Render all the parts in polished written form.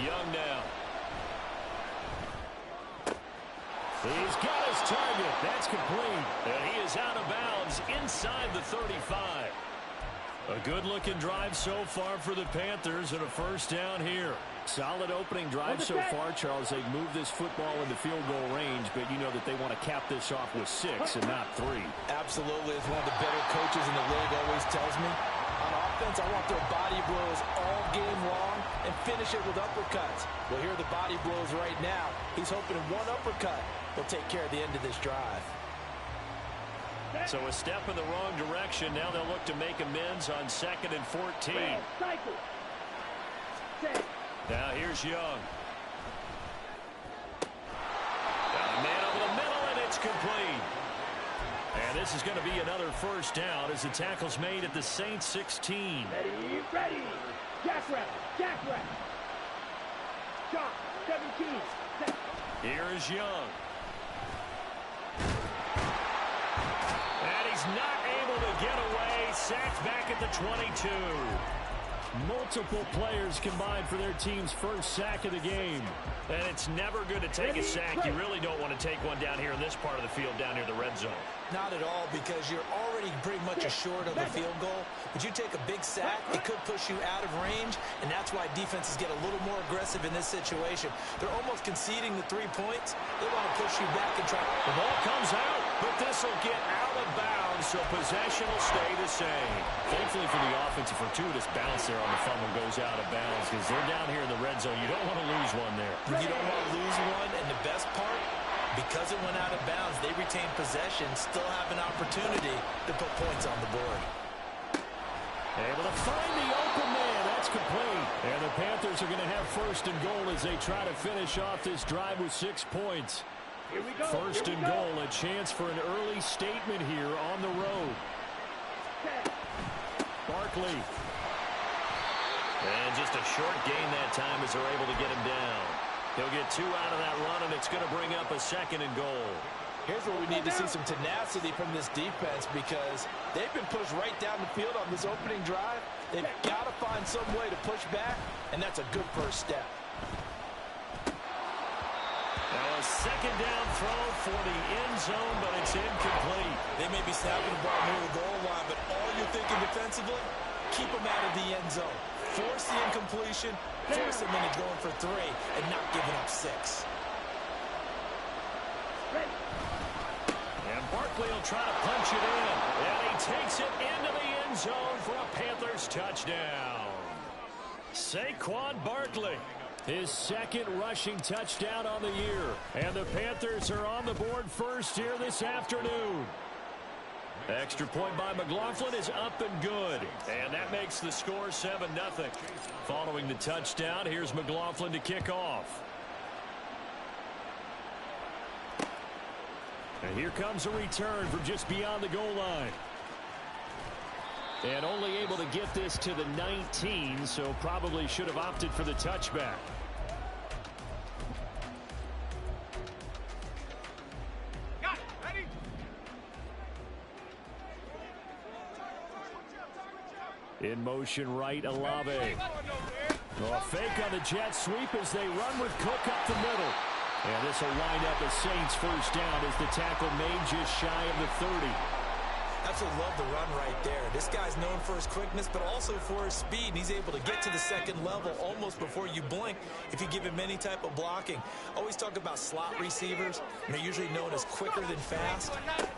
Young now. He's got his target. That's complete. And he is out of bounds inside the 35. A good-looking drive so far for the Panthers and a first down here. Solid opening drive so far, Charles. They've moved this football into field goal range, but you know that they want to cap this off with 6 and not 3. Absolutely. As one of the better coaches in the league always tells me, on offense, I want their body blows all game long and finish it with uppercuts. Well, here are the body blows right now. He's hoping one uppercut will take care of the end of this drive. So a step in the wrong direction. Now they'll look to make amends on 2nd and 14. Now here's Young. Got a man over the middle, and it's complete. And this is going to be another first down as the tackle's made at the Saints 16. Ready. Jackrabbit. Shot, 17. Here is Young. And he's not able to get away. Sacked back at the 22. Multiple players combined for their team's first sack of the game. And it's never good to take a sack. You really don't want to take one down here in this part of the field, down near the red zone. Not at all, because you're already pretty much assured of the field goal. But you take a big sack, it could push you out of range, and that's why defenses get a little more aggressive in this situation. They're almost conceding the 3 points. They want to push you back and try. The ball comes out, but this will get out of bounds, so possession will stay the same. Thankfully for the offense, a fortuitous bounce there on the fumble goes out of bounds because they're down here in the red zone. You don't want to lose one there. You don't want to lose one, and the best part, because it went out of bounds, they retain possession, still have an opportunity to put points on the board. Able to find the open man. That's complete. And the Panthers are going to have 1st and goal as they try to finish off this drive with 6 points. Here we go. 1st and goal, a chance for an early statement here on the road. Barkley. And just a short gain that time as they're able to get him down. He'll get 2 out of that run, and it's going to bring up a 2nd and goal. Here's where we need to see some tenacity from this defense, because they've been pushed right down the field on this opening drive. They've got to find some way to push back, and that's a good first step. Now a 2nd down throw for the end zone, but it's incomplete. They may be snapping the ball near the goal line, but all you're thinking defensively, keep them out of the end zone. Force the incompletion, force them into going for 3, and not giving up 6. And Barkley will try to punch it in. And he takes it into the end zone for a Panthers touchdown. Saquon Barkley, his 2nd rushing touchdown on the year. And the Panthers are on the board first here this afternoon. Extra point by McLaughlin is up and good. And that makes the score 7-0. Following the touchdown, here's McLaughlin to kick off. And here comes a return from just beyond the goal line. And only able to get this to the 19, so probably should have opted for the touchback. In motion right, Olave. A fake on the jet sweep as they run with Cook up the middle. And this will wind up a Saints first down as the tackle made just shy of the 30. Absolutely love the run right there. This guy's known for his quickness, but also for his speed. He's able to get to the 2nd level almost before you blink if you give him any type of blocking. Always talk about slot receivers, and they're usually known as quicker than fast.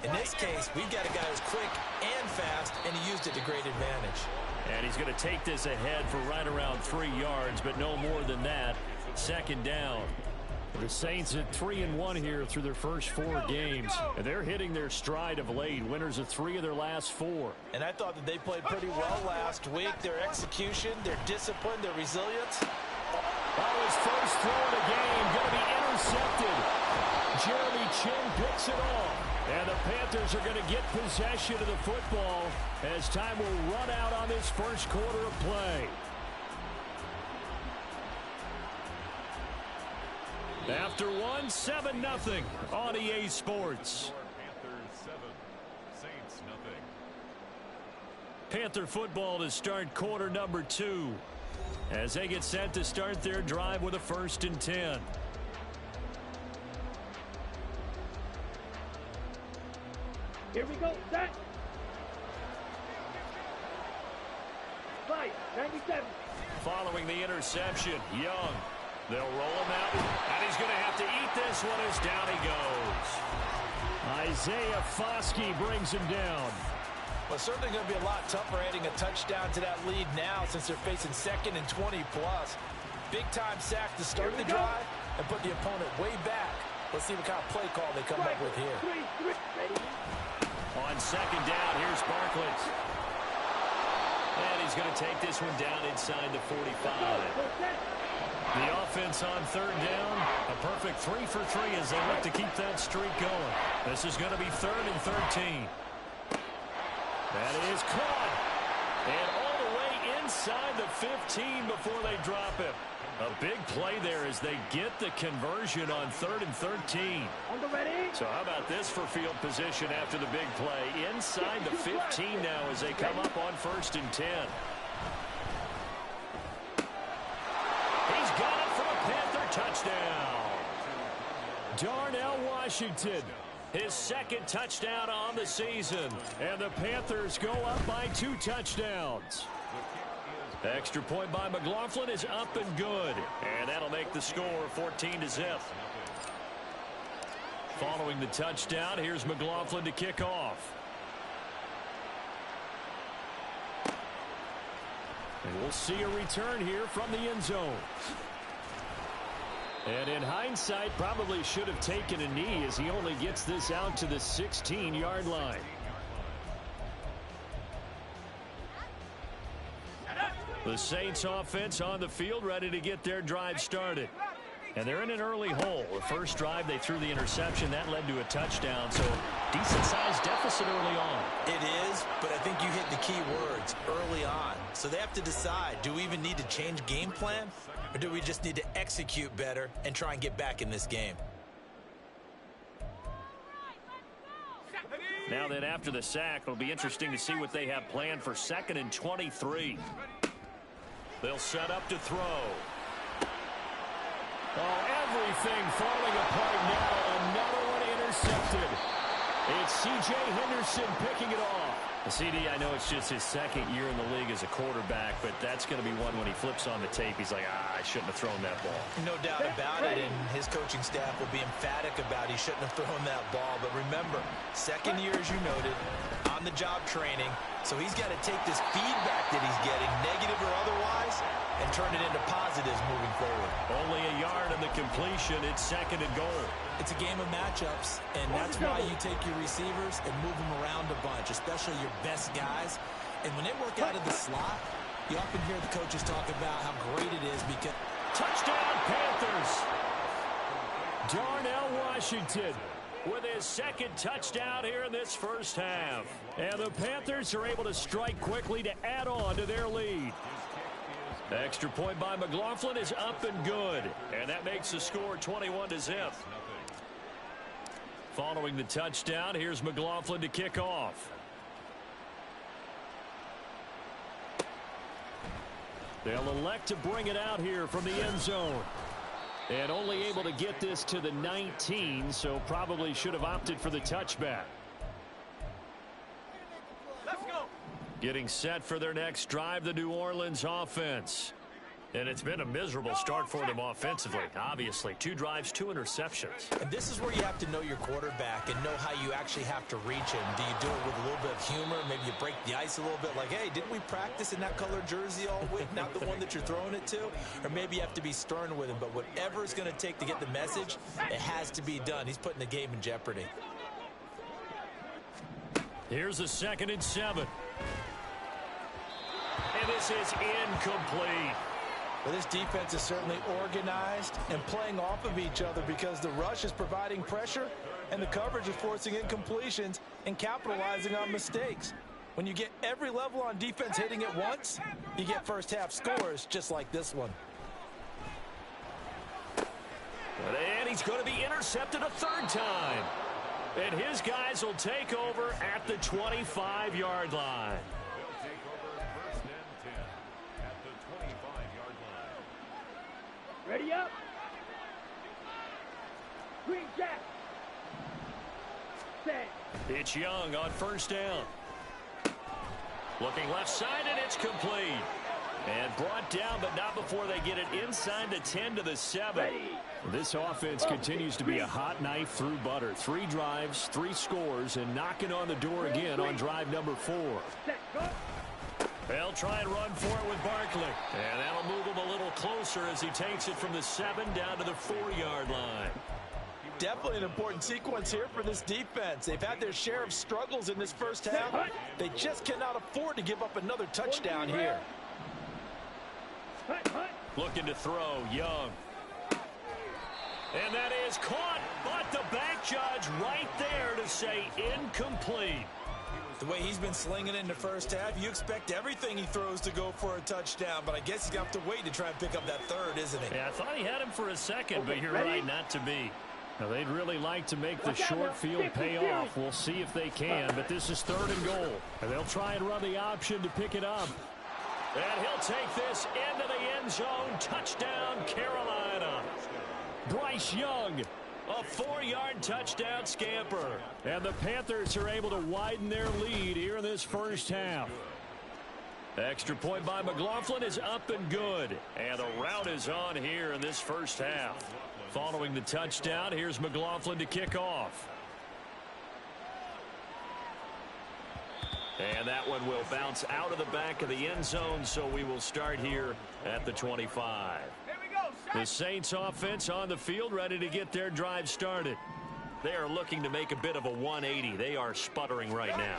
In this case, we've got a guy who's quick and fast, and he used it to great advantage. And he's going to take this ahead for right around 3 yards, but no more than that. 2nd down. The Saints at 3-1 here through their first 4 games. And they're hitting their stride of late. Winners of 3 of their last 4. And I thought that they played pretty well last week. Their execution, their discipline, their resilience. Oh, his first throw of the game going to be intercepted. Jeremy Chin picks it off. And the Panthers are going to get possession of the football as time will run out on this first quarter of play. After 1, 7-0 on EA Sports. Panthers 7, Saints nothing. Panther football to start quarter number 2. as they get set to start their drive with a 1st and 10. Here we go. Set. Slide. 97. Following the interception, Young. They'll roll him out, and he's going to have to eat this one as down he goes. Isaiah Foskey brings him down. Well, it's certainly going to be a lot tougher adding a touchdown to that lead now since they're facing 2nd and 20+. Big-time sack to start the drive and put the opponent way back. Let's see what kind of play call they come up with here. On 2nd down, here's Barkley. And he's going to take this one down inside the 45. The offense on 3rd down, a perfect 3 for 3 as they look to keep that streak going. This is going to be 3rd and 13. That is caught. And all the way inside the 15 before they drop him. A big play there as they get the conversion on 3rd and 13. On the ready. So how about this for field position after the big play? Inside the 15 now as they come up on 1st and 10. He's got it for a Panther touchdown. Darnell Washington, his 2nd touchdown on the season. And the Panthers go up by 2 touchdowns. Extra point by McLaughlin is up and good. And that'll make the score 14-0. Following the touchdown, here's McLaughlin to kick off. And we'll see a return here from the end zone. And in hindsight, probably should have taken a knee as he only gets this out to the 16-yard line. The Saints offense on the field ready to get their drive started. And they're in an early hole. The first drive, they threw the interception. That led to a touchdown. So decent-sized deficit early on. It is, but I think you hit the key words, early on. So they have to decide, do we even need to change game plan? Or do we just need to execute better and try and get back in this game? Now then, after the sack, it'll be interesting to see what they have planned for 2nd and 23. They'll set up to throw. Oh, everything falling apart now. Another one intercepted. It's C.J. Henderson picking it off. CD, I know it's just his 2nd year in the league as a quarterback, but that's going to be one when he flips on the tape. He's like, I shouldn't have thrown that ball. No doubt about it, and his coaching staff will be emphatic about he shouldn't have thrown that ball. But remember, 2nd year, as you noted, on-the-job training. So he's got to take this feedback that he's getting, negative or otherwise, and turn it into positives moving forward. Only a yard on the completion. It's 2nd and goal. It's a game of matchups, and that's why you take your receivers and move them around a bunch, especially your best guys. And when they work out of the slot, you often hear the coaches talk about how great it is because... Touchdown, Panthers! Darnell Washington with his 2nd touchdown here in this first half. And the Panthers are able to strike quickly to add on to their lead. Extra point by McLaughlin is up and good. And that makes the score 21-0. Following the touchdown, here's McLaughlin to kick off. They'll elect to bring it out here from the end zone. And only able to get this to the 19, so probably should have opted for the touchback. Let's go. Getting set for their next drive, the New Orleans offense. And it's been a miserable start for them offensively. Obviously, 2 drives, 2 interceptions. And this is where you have to know your quarterback and know how you actually have to reach him. Do you do it with a little bit of humor? Maybe you break the ice a little bit like, hey, didn't we practice in that colored jersey all week? Not the one that you're throwing it to? Or maybe you have to be stern with him. But whatever it's going to take to get the message, it has to be done. He's putting the game in jeopardy. Here's a 2nd and 7. And this is incomplete. Well, this defense is certainly organized and playing off of each other because the rush is providing pressure and the coverage is forcing incompletions and capitalizing on mistakes. When you get every level on defense hitting at once, you get first half scores just like this one. And he's going to be intercepted a 3rd time. And his guys will take over at the 25-yard line. Ready up. Green jack. Set. It's Young on first down. Looking left side, and it's complete. And brought down, but not before they get it inside the 10 to the 7. Ready. This offense continues to be a hot knife through butter. 3 drives, 3 scores, and knocking on the door again on drive number 4. Set. Go. They'll try and run for it with Barkley. And that'll move him a little closer as he takes it from the 7 down to the 4-yard line. Definitely an important sequence here for this defense. They've had their share of struggles in this first half. They just cannot afford to give up another touchdown here. Looking to throw, Young. And that is caught, but the back judge right there to say incomplete. The way he's been slinging it in the first half, you expect everything he throws to go for a touchdown, but I guess he's going to have to wait to try and pick up that third, isn't he? Yeah, I thought he had him for a second, but you're right, not to be. Now, they'd really like to make the short field pay off. We'll see if they can, but this is 3rd and goal. And they'll try and run the option to pick it up. And he'll take this into the end zone. Touchdown, Carolina. Bryce Young, a 4-yard touchdown scamper. And the Panthers are able to widen their lead here in this first half. Extra point by McLaughlin is up and good. And the route is on here in this first half. Following the touchdown, here's McLaughlin to kick off. And that one will bounce out of the back of the end zone, so we will start here at the 25. The Saints offense on the field, ready to get their drive started. They are looking to make a bit of a 180. They are sputtering right now.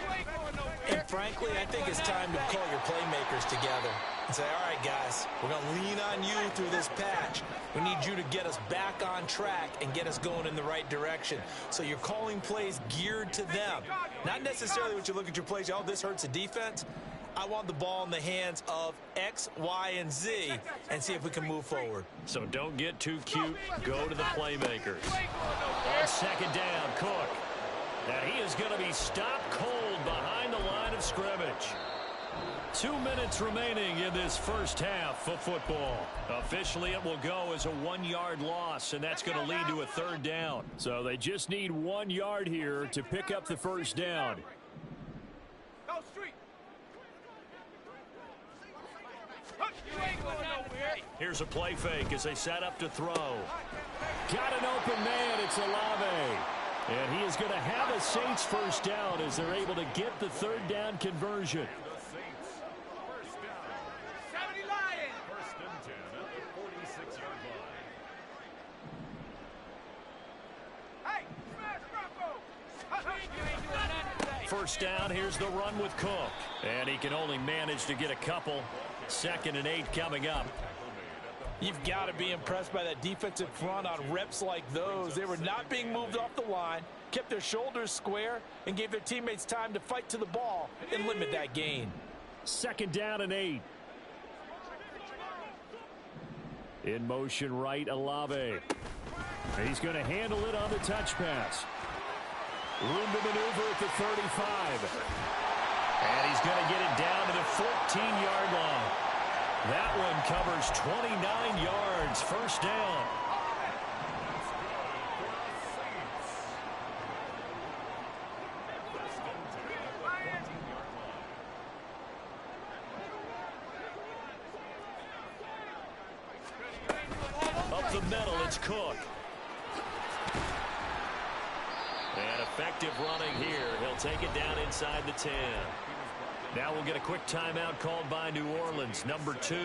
And frankly, I think it's time to call your playmakers together and say, all right, guys, we're going to lean on you through this patch. We need you to get us back on track and get us going in the right direction. So you're calling plays geared to them. Not necessarily when you look at your plays, oh, this hurts the defense. I want the ball in the hands of X, Y, and Z and see if we can move forward. So don't get too cute. Go to the playmakers. On second down, Cook. And he is going to be stopped cold behind the line of scrimmage. 2 minutes remaining in this first half of football. Officially, it will go as a 1-yard loss, and that's going to lead to a 3rd down. So they just need 1 yard here to pick up the first down. Here's a play fake as they set up to throw. Got an open man. It's Olave. And he is going to have a Saints first down as they're able to get the 3rd down conversion. First down, here's the run with Cook. And he can only manage to get a couple. 2nd and 8 coming up. You've got to be impressed by that defensive front on reps like those. They were not being moved off the line, kept their shoulders square, and gave their teammates time to fight to the ball and limit that gain. 2nd down and 8. In motion right, Olave. He's going to handle it on the touch pass. Room to maneuver at the 35. And he's going to get it down to the 14-yard line. That one covers 29 yards. First down. Up the middle, it's Cook. And effective running here. He'll take it down inside the 10. Now we'll get a quick timeout called by New Orleans, number 2,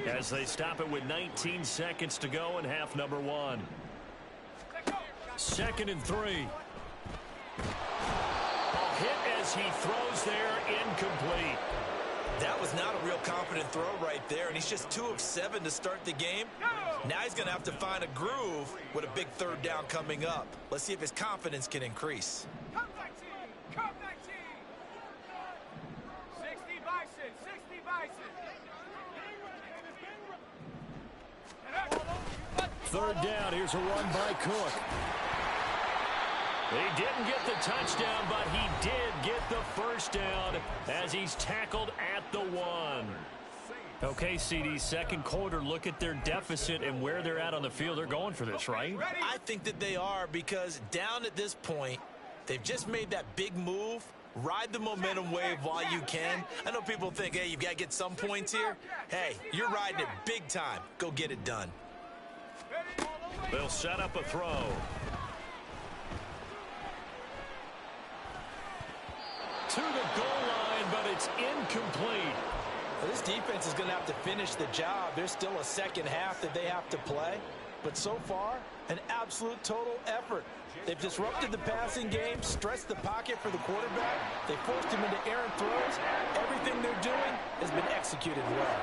as they stop it with 19 seconds to go in half number 1. 2nd and 3. A hit as he throws there, incomplete. That was not a real confident throw right there, and he's just 2 of 7 to start the game. Now he's going to have to find a groove with a big 3rd down coming up. Let's see if his confidence can increase. Third down, here's a run by Cook. He didn't get the touchdown, but he did get the first down as he's tackled at the 1. Okay, CD, second quarter, look at their deficit and where they're at on the field. They're going for this, right? I think that they are, because down at this point, they've just made that big move. Ride the momentum wave while you can. I know people think, hey, you've got to get some points here. Hey, you're riding it big time. Go get it done. They'll set up a throw. To the goal line, but it's incomplete. Well, this defense is going to have to finish the job. There's still a second half that they have to play. But so far, an absolute total effort. They've disrupted the passing game, stressed the pocket for the quarterback. They forced him into errant throws. Everything they're doing has been executed well.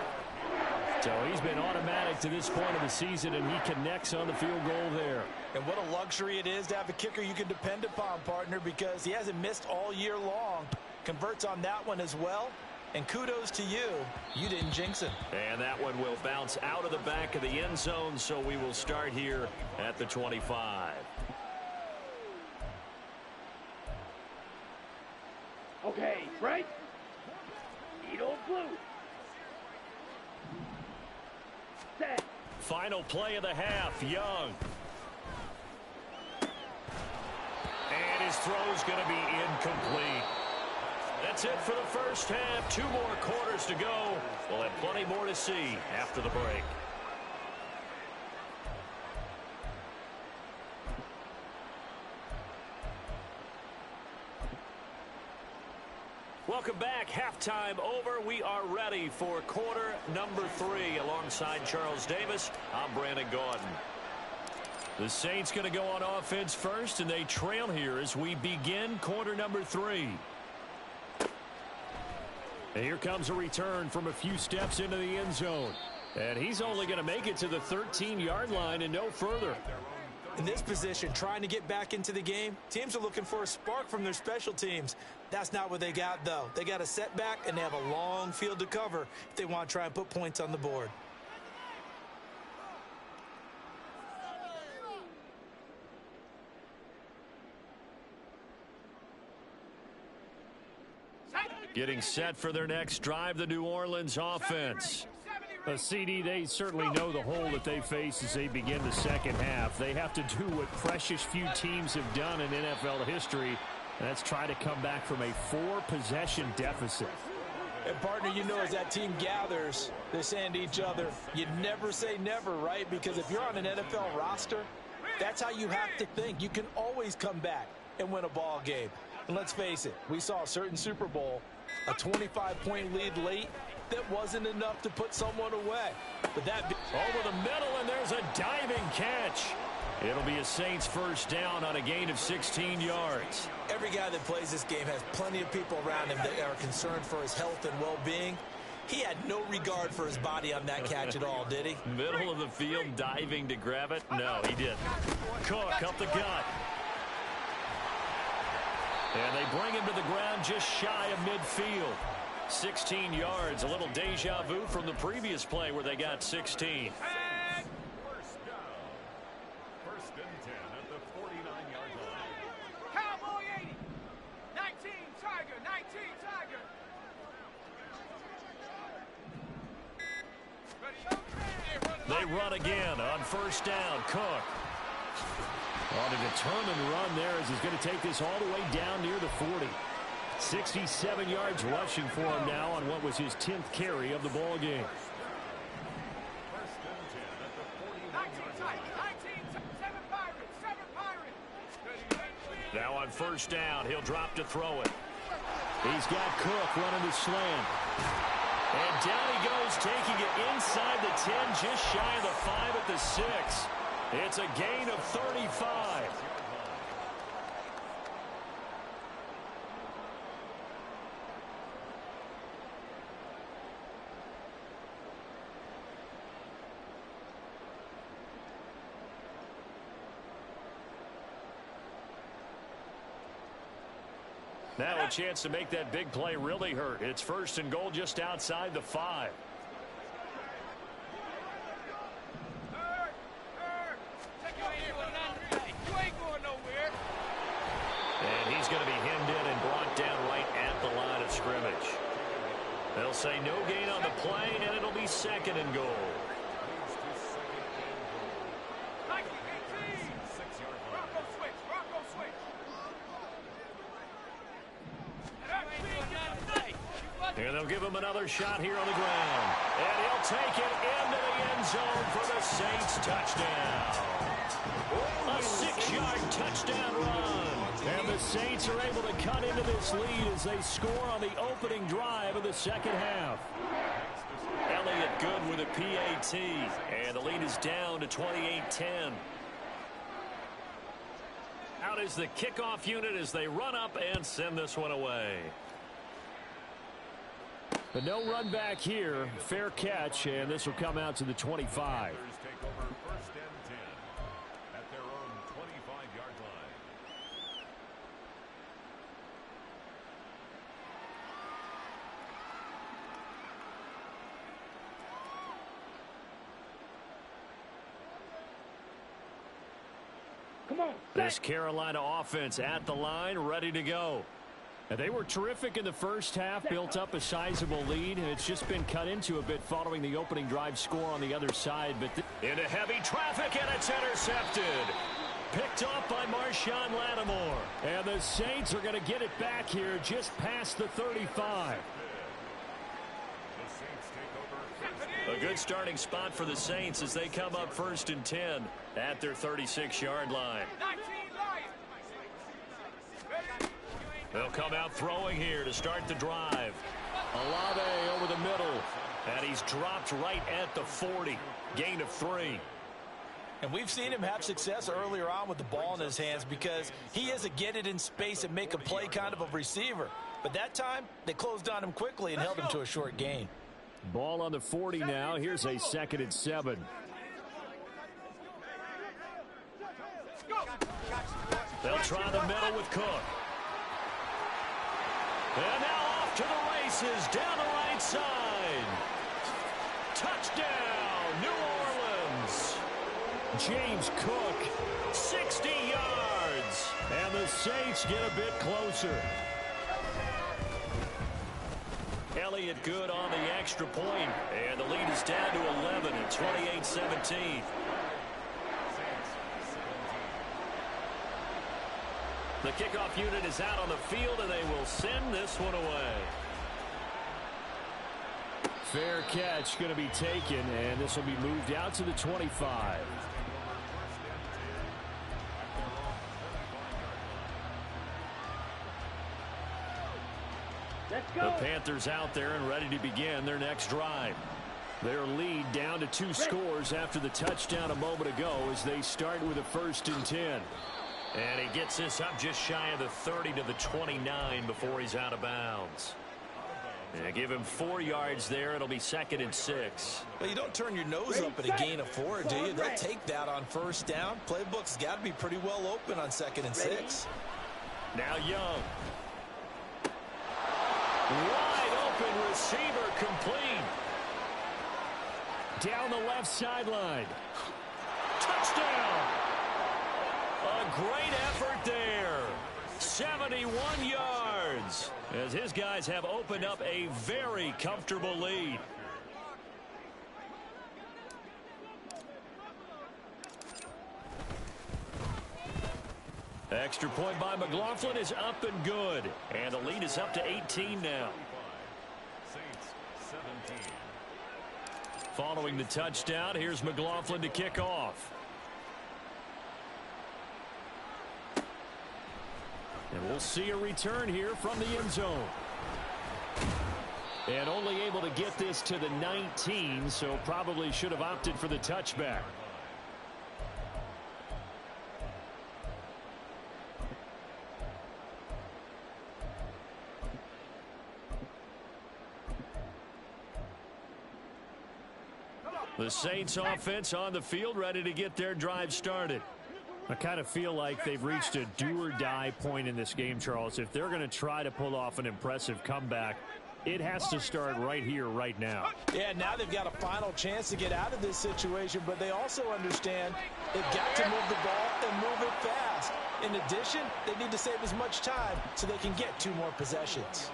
So he's been automatic to this point of the season, and he connects on the field goal there. And what a luxury it is to have a kicker you can depend upon, partner, because he hasn't missed all year long. Converts on that one as well. And kudos to you. You didn't jinx him. And that one will bounce out of the back of the end zone, so we will start here at the 25. Okay, right? Eat old blue. Set. Final play of the half, Young. And his throw's going to be incomplete. That's it for the first half. 2 more quarters to go. We'll have plenty more to see after the break. Welcome back. Halftime over. We are ready for quarter number 3. Alongside Charles Davis, I'm Brandon Gaudin. The Saints going to go on offense first, and they trail here as we begin quarter number 3. And here comes a return from a few steps into the end zone. And he's only going to make it to the 13-yard line and no further. In this position, trying to get back into the game, teams are looking for a spark from their special teams. That's not what they got, though. They got a setback, and they have a long field to cover if they want to try and put points on the board. Getting set for their next drive, the New Orleans offense. CD, they certainly know the hole that they face as they begin the second half. They have to do what precious few teams have done in NFL history, and that's try to come back from a 4-possession deficit. And, partner, you know, as that team gathers, they're saying to each other, you never say never, right? Because if you're on an NFL roster, that's how you have to think. You can always come back and win a ball game. And let's face it, we saw a certain Super Bowl, a 25-point lead late, that wasn't enough to put someone away. But that over the middle, and there's a diving catch. It'll be a Saints first down on a gain of 16 yards. Every guy that plays this game has plenty of people around him that are concerned for his health and well-being. He had no regard for his body on that catch at all, did he? Middle of the field, diving to grab it? No, he didn't. Cook up the gut. And they bring him to the ground just shy of midfield. 16 yards, a little deja vu from the previous play where they got 16. First down. First and 10 at the 49-yard line. Cowboy 80. 19 Tiger. 19 Tiger. They run again on first down. Cook. On a determined run there as he's going to take this all the way down near the 40. 67 yards rushing for him now on what was his 10th carry of the ball game. First and 10 at the 49-yard line. Now on first down, he'll drop to throw it. He's got Cook running the slant. And down he goes, taking it inside the 10, just shy of the 5 at the 6. It's a gain of 35. Now a chance to make that big play really hurt. It's first and goal just outside the 5. And he's going to be hemmed in and brought down right at the line of scrimmage. They'll say no gain on the play, and it'll be second and goal. 19-18. Bronco switch. Bronco switch. And they'll give him another shot here on the ground. And he'll take it into the end zone for the Saints touchdown. A 6-yard touchdown run. And the Saints are able to cut into this lead as they score on the opening drive of the second half. Elliott good with a PAT. And the lead is down to 28-10. Out is the kickoff unit as they run up and send this one away. But no run back here. Fair catch, and this will come out to the 25. Panthers take over first and 10 at their own 25-yard line. Come on. This Carolina offense at the line, ready to go. And they were terrific in the first half, built up a sizable lead, and it's just been cut into a bit following the opening drive score on the other side. But into heavy traffic, and it's intercepted. Picked off by Marshawn Lattimore. And the Saints are going to get it back here just past the 35. The Saints take over. A good starting spot for the Saints as they come up first and 10 at their 36-yard line. 19 Lions. They'll come out throwing here to start the drive. Olave over the middle. And he's dropped right at the 40. Gain of 3. And we've seen him have success earlier on with the ball in his hands because he is a get it in space and make a play kind of a receiver. But that time, they closed on him quickly and held him to a short gain. Ball on the 40 now. Here's a 2nd and 7. They'll try the middle with Cook. And now off to the races down the right side. Touchdown, New Orleans. James Cook, 60 yards. And the Saints get a bit closer. Elliott good on the extra point. And the lead is down to 11 at 28-17. The kickoff unit is out on the field, and they will send this one away. Fair catch going to be taken, and this will be moved out to the 25. Let's go. The Panthers out there and ready to begin their next drive. Their lead down to 2 scores after the touchdown a moment ago as they start with a 1st and 10. And he gets this up just shy of the 30 to the 29 before he's out of bounds. And give him 4 yards there. It'll be 2nd and 6. Well, you don't turn your nose up at a gain of 4, do you? They'll take that on first down. Playbook's got to be pretty well open on 2nd and 6. Now Young. Wide open receiver complete. Down the left sideline. Touchdown. A great effort there. 71 yards. As his guys have opened up a very comfortable lead. Extra point by McLaughlin is up and good. And the lead is up to 18 now. Saints 17. Following the touchdown, here's McLaughlin to kick off. And we'll see a return here from the end zone. And only able to get this to the 19, so probably should have opted for the touchback. The Saints offense on the field ready to get their drive started. I kind of feel like they've reached a do-or-die point in this game, Charles. If they're going to try to pull off an impressive comeback, it has to start right here, right now. Yeah, now they've got a final chance to get out of this situation, but they also understand they've got to move the ball and move it fast. In addition, they need to save as much time so they can get 2 more possessions.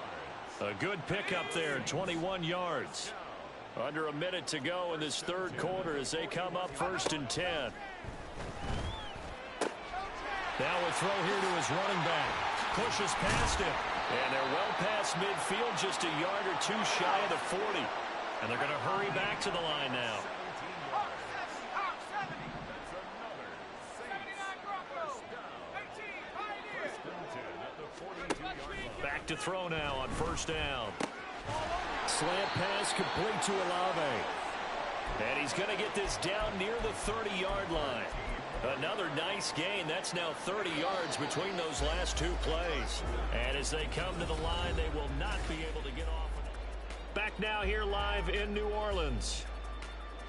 A good pickup there, 21 yards. Under a minute to go in this third quarter as they come up 1st and 10. Now a throw here to his running back. Pushes past him. And they're well past midfield, just a yard or two shy of the 40. And they're going to hurry back to the line now. Back to throw now on 1st down. Slant pass complete to Olave. And he's going to get this down near the 30-yard line. Another nice gain. That's now 30 yards between those last two plays. And as they come to the line, they will not be able to get off. Back now here live in New Orleans.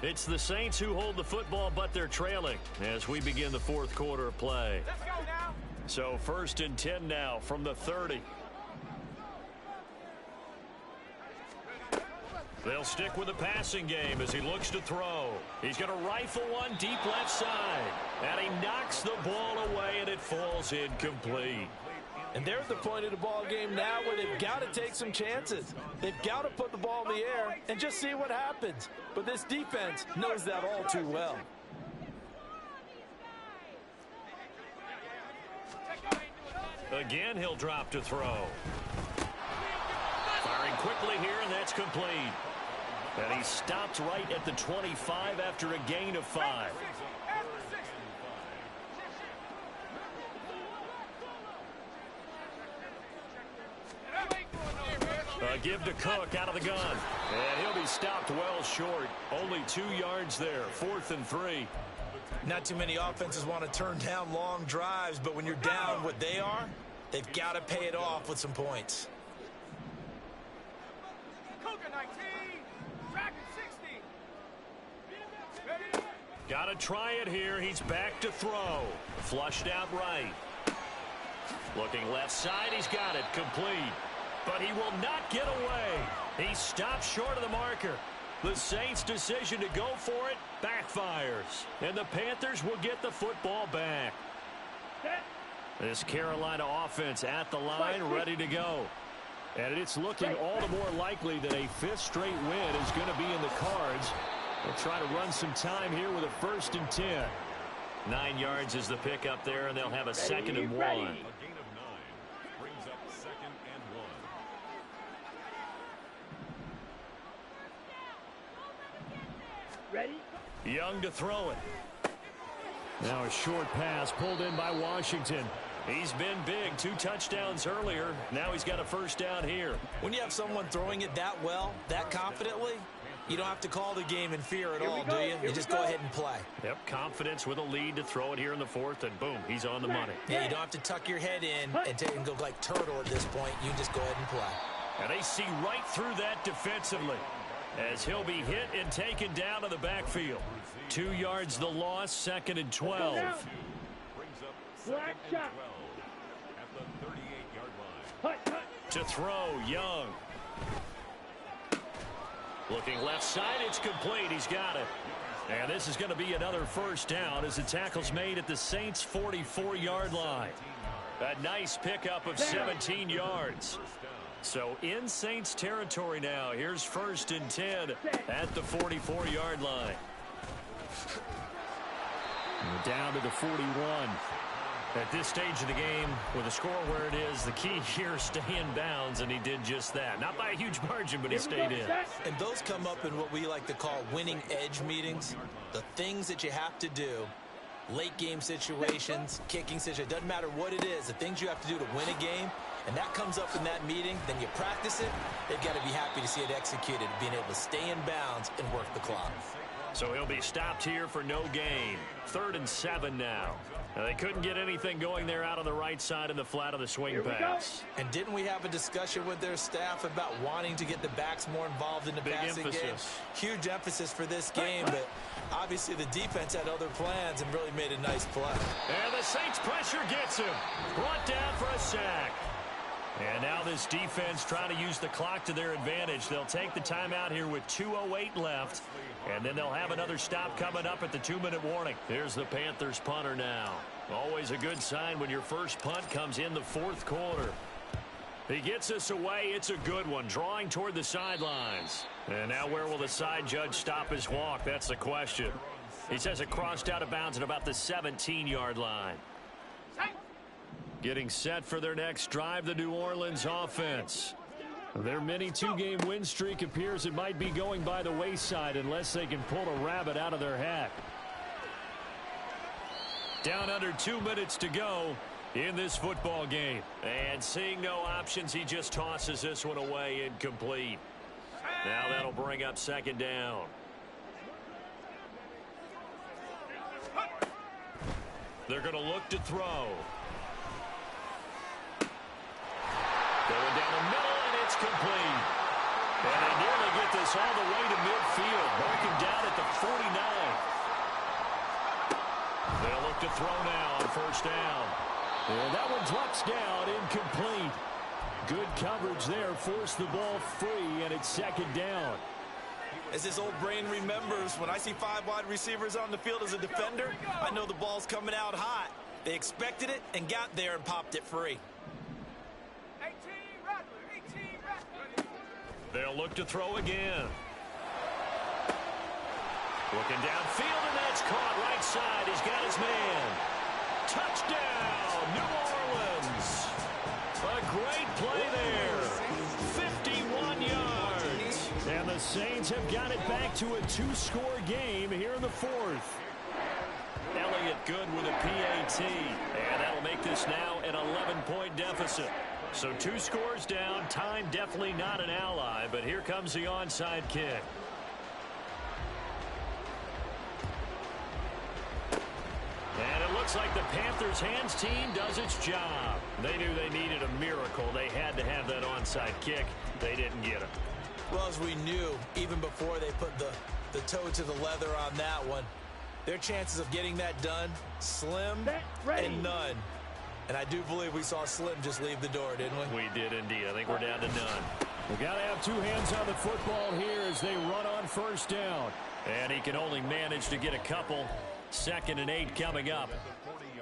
It's the Saints who hold the football, but they're trailing as we begin the fourth quarter of play. Let's go now. So 1st and 10 now from the 30. They'll stick with the passing game as he looks to throw. He's going to rifle one deep left side. And he knocks the ball away, and it falls incomplete. And they're at the point of the ball game now where they've got to take some chances. They've got to put the ball in the air and just see what happens. But this defense knows that all too well. Again, he'll drop to throw. Firing quickly here, and that's complete. And he stopped right at the 25 after a gain of 5. Give to Cook out of the gun. And he'll be stopped well short. Only 2 yards there. 4th and 3. Not too many offenses want to turn down long drives, but when you're down what they are, they've got to pay it off with some points. Got to try it here. He's back to throw. Flushed out right. Looking left side. He's got it. Complete. But he will not get away. He stops short of the marker. The Saints' decision to go for it backfires. And the Panthers will get the football back. This Carolina offense at the line, ready to go. And it's looking all the more likely that a 5th straight win is going to be in the cards. They'll try to run some time here with a 1st and 10. 9 yards is the pickup there, and they'll have a 2nd and 1. A gain of 9 brings up 2nd and 1. Ready? Young to throw it. Now a short pass pulled in by Washington. He's been big. 2 touchdowns earlier. Now he's got a 1st down here. When you have someone throwing it that well, that confidently, you don't have to call the game in fear at all, do you? You just go ahead and play. Yep, confidence with a lead to throw it here in the 4th, and boom, he's on the money. Yeah, you don't have to tuck your head in and go like turtle at this point. You just go ahead and play. And they see right through that defensively as he'll be hit and taken down to the backfield. 2 yards the loss, 2nd and 12. Brings up 2nd and 12 at the 38-yard line. To throw, Young. Looking left side, it's complete. He's got it. And this is going to be another 1st down as the tackle's made at the Saints' 44-yard line. A nice pickup of 17 yards. So in Saints territory now. Here's 1st and 10 at the 44-yard line. We're down to the 41. At this stage of the game, with the score where it is, the key here is stay in bounds, and he did just that. Not by a huge margin, but he stayed in. And those come up in what we like to call winning edge meetings. The things that you have to do, late game situations, kicking situations, doesn't matter what it is, the things you have to do to win a game, and that comes up in that meeting, then you practice it, they've got to be happy to see it executed, being able to stay in bounds and work the clock. So he'll be stopped here for no gain. 3rd and 7 now. Now, they couldn't get anything going there out on the right side in the flat of the swing pass. And didn't we have a discussion with their staff about wanting to get the backs more involved in the passing game? Huge emphasis for this game, but obviously the defense had other plans and really made a nice play. And the Saints pressure gets him. Brought down for a sack. And now this defense trying to use the clock to their advantage. They'll take the timeout here with 2:08 left. And then they'll have another stop coming up at the 2-minute warning. Here's the Panthers punter now. Always a good sign when your first punt comes in the 4th quarter. He gets us away. It's a good one, drawing toward the sidelines. And now where will the side judge stop his walk? That's the question. He says it crossed out of bounds at about the 17-yard line. Getting set for their next drive, the New Orleans offense. Their mini two-game win streak appears it might be going by the wayside unless they can pull a rabbit out of their hat. Down under 2 minutes to go in this football game. And seeing no options, he just tosses this one away incomplete. Now that'll bring up second down. They're going to look to throw. Going down the middle, and it's complete. And they nearly get this all the way to midfield. Marking down at the 49. They'll look to throw now on first down. And that one drops down, incomplete. Good coverage there, forced the ball free, and it's second down. As his old brain remembers, when I see 5 wide receivers on the field as a defender, I know the ball's coming out hot. They expected it and got there and popped it free. 18 Rattler, 18 Rattler. They'll look to throw again. Looking downfield, and that's caught right side. He's got his man. Touchdown, New Orleans. A great play there. 51 yards. And the Saints have got it back to a 2-score game here in the fourth. Elliott good with a PAT. And that'll make this now an 11-point deficit. So 2 scores down. Time definitely not an ally. But here comes the onside kick. And it looks like the Panthers' hands team does its job. They knew they needed a miracle. They had to have that onside kick. They didn't get it. Well, as we knew, even before they put the toe to the leather on that one, their chances of getting that done, slim and none. And I do believe we saw Slim just leave the door, didn't we? We did indeed. I think we're down to none. We've got to have 2 hands on the football here as they run on first down. And he can only manage to get a couple. 2nd and 8 coming up.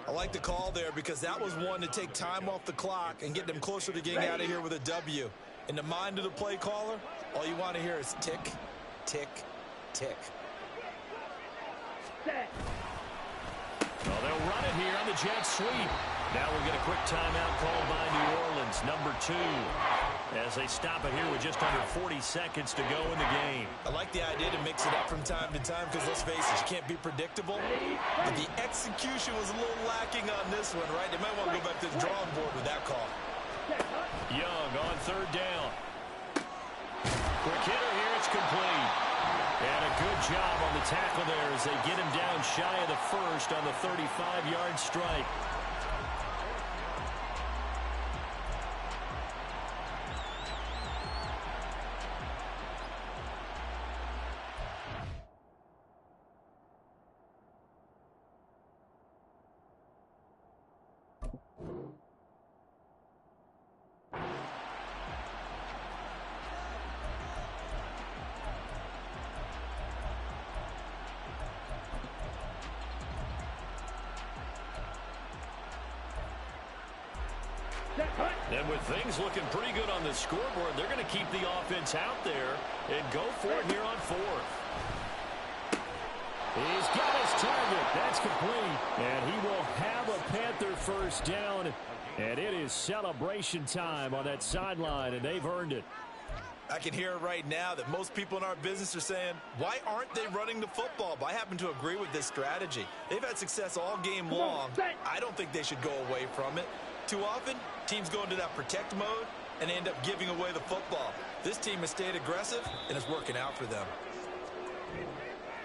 I like the call there because that was one to take time off the clock and get them closer to getting out of here with a W. In the mind of the play caller, all you want to hear is tick, tick, tick. Well, they'll run it here on the jet sweep. Now we'll get a quick timeout called by New Orleans, number 2. As they stop it here with just under 40 seconds to go in the game. I like the idea to mix it up from time to time because, let's face it, you can't be predictable. But the execution was a little lacking on this one, right? They might want to go back to the drawing board with that call. Young on 3rd down. Quick hitter here, it's complete. And a good job on the tackle there as they get him down shy of the first on the 35-yard strike. And with things looking pretty good on the scoreboard, they're going to keep the offense out there and go for it here on 4th. He's got his target. That's complete. And he will have a Panther first down. And it is celebration time on that sideline, and they've earned it. I can hear it right now that most people in our business are saying, why aren't they running the football? But I happen to agree with this strategy. They've had success all game long. I don't think they should go away from it. Too often, teams go into that protect mode and end up giving away the football. This team has stayed aggressive, and it's working out for them.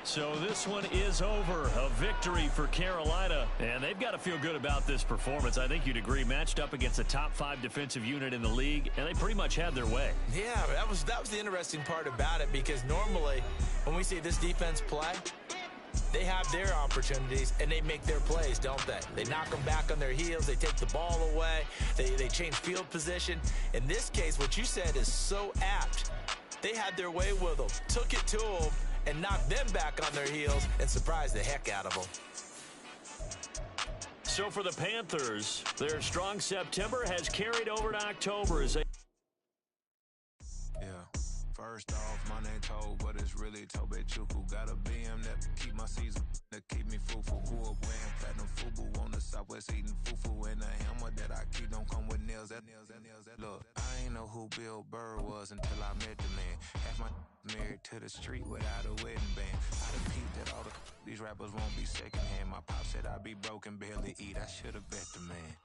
So this one is over. A victory for Carolina. And they've got to feel good about this performance. I think you'd agree. Matched up against a top 5 defensive unit in the league, and they pretty much had their way. Yeah, that was the interesting part about it, because normally when we see this defense play, they have their opportunities, and they make their plays, don't they? They knock them back on their heels. They take the ball away. They change field position. In this case, what you said is so apt. They had their way with them, took it to them, and knocked them back on their heels and surprised the heck out of them. So for the Panthers, their strong September has carried over to October as they First off, my name Toe, but it's really Tobe Chuku. Got a BM that keep my season, that keep me fufu. Grew up wearing platinum fubu on the Southwest eating fufu. And the hammer that I keep don't come with nails. Look, I ain't know who Bill Burr was until I met the man. Half my married to the street without a wedding band. I done peeped that all these rappers won't be secondhand. My pop said I'd be broken, barely eat. I should've bet the man.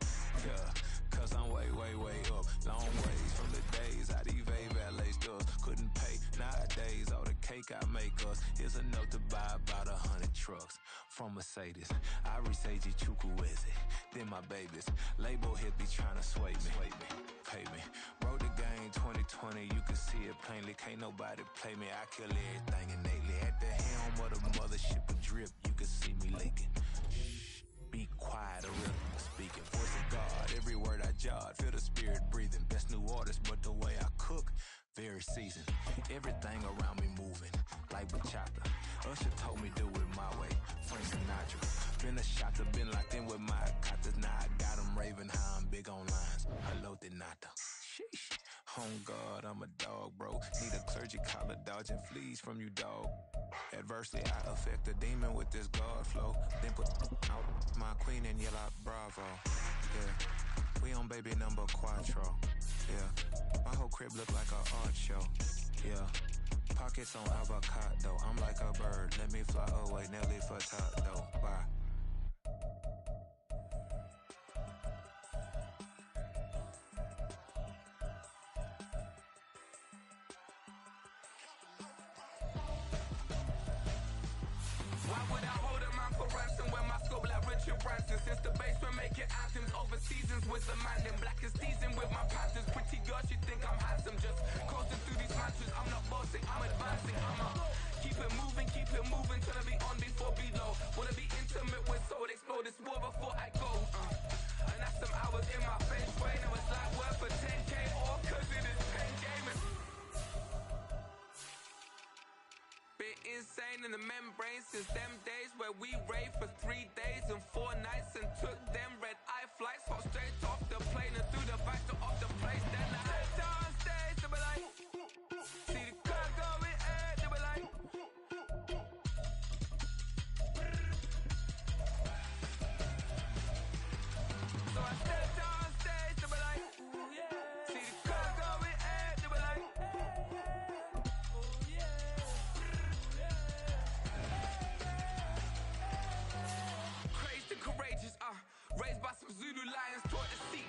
Yeah, cause I'm way, way, way up. Long ways from the days I evade valet stores. Couldn't pay nowadays. All the cake I make us is enough to buy about 100 trucks from Mercedes. I resage Chukwueze, then my babies. Label hit be trying to sway me. Pay me. Wrote the game 2020, you can see it plainly. Can't nobody play me. I kill everything innately. At the helm of the mothership of drip, you can see me leaking. Be quiet, a real speaking. Voice of God, every word I jot. Feel the spirit breathing. Best new artist, but the way I cook, very seasoned. Everything around me moving, like bachata. Usher told me do it my way. Frank Sinatra. Been a shotter, been locked in with my katas. Now I got them raving how I'm big on lines. Hello, Denata. Sheesh. On God, I'm a dog, bro. Need a clergy collar, dodging fleas from you, dog. Adversely, I affect the demon with this God flow. Then put out my queen and yell out bravo. Yeah, we on baby number quattro. Yeah, my whole crib look like a art show. Yeah, pockets on avocado. I'm like a bird, let me fly away. Nelly Furtado, bye. Why would I hold a man for ransom when my scope like Richard Branson? Since the basement making anthems over seasons with the man, then black is teasing with my Panthers. Pretty girl, she think I'm handsome, just coasting through these mantras. I'm not bossing, I'm advancing. I'ma keep it moving, tryna be on before below. Wanna be intimate with soul, explore this war before I go. And that's some hours in my bench way. Now it's like work for 10K, all cause it is pen gaming. Bit insane in the membrane since them days where we raved for 3 days and 4 nights and took them red eye flights. Hop straight off the plane and through the back door of the place. Then I stepped on stage, they were like, see the crowd going air, they were like, so I stepped on stage, they were like, ooh, yeah. See the crowd going air, they were like, courageous, raised by some Zulu lions, taught to seek